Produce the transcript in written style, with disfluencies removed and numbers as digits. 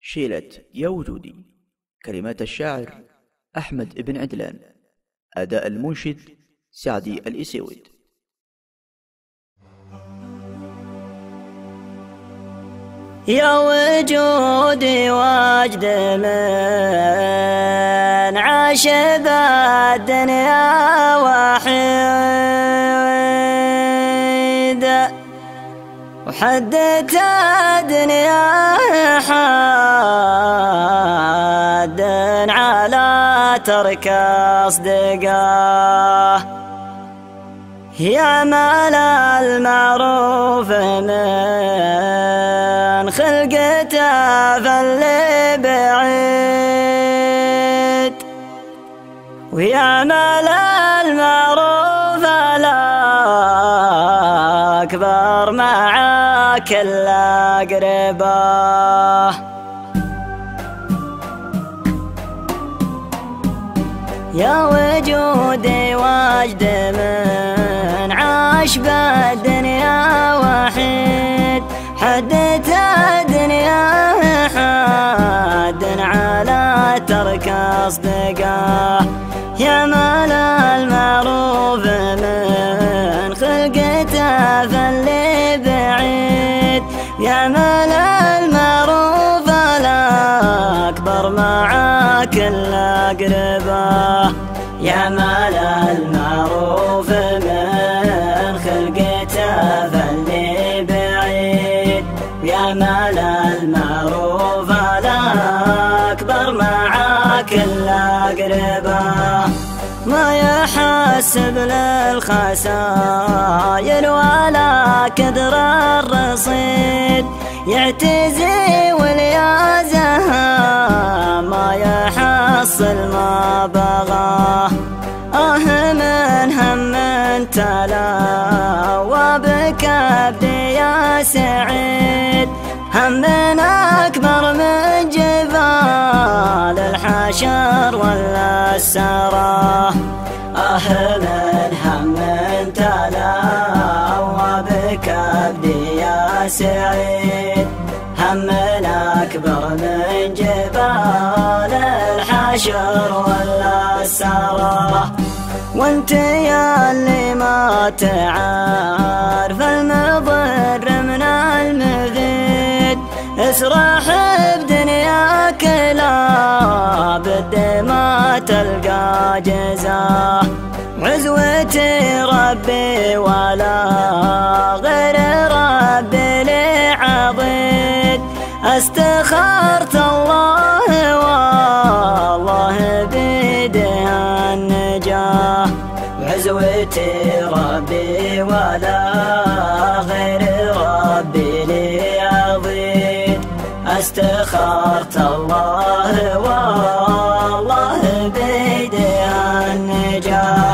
شيلة يا وجودي. كلمات الشاعر أحمد بن عدلان. أداء المنشد سعدي الإسيويد. يا وجودي واجد من عاش بالدنيا وحيد، وحدت الدنيا حد على ترك أصدقاه. يعمل المعروف من خلقته فاللي بعيد، ويعمل المعروف الأكبر مع كل أقرباه. يا وجودي واجد من عاش بالدنيا وحيد، حدت الدنيا حد على ترك أصدقاه. يعمل المعروف من خلقته فاللي بعيد، يعمل المعروف الأكبر مع كل أقرباه. يعمل المعروف من خلقته فاللي بعيد، يعمل المعروف الأكبر مع كل أقرباه. ما يحسب للخسائر ولا كدر الرصيد، يعتزي واليازها ما يحصل ما بغاه. من هم تلا وبكبدي يا سعيد، هم أكبر من جبال الحشر ولا السراه. من هم تلا وبكبدي يا سعيد، هم أكبر من جبال الحشر ولا السراه. وانت يا اللي ما تعرف المضر من المفيد، اسرح بدنياك لا بد ما تلقى جزاه. عزوتي ربي ولا غير ربي لي عضيد، استخرت الله والله بيده النجاه. عزوتي ربي ولا غير ربي لي عضيد، استخرت الله والله بيده النجاه.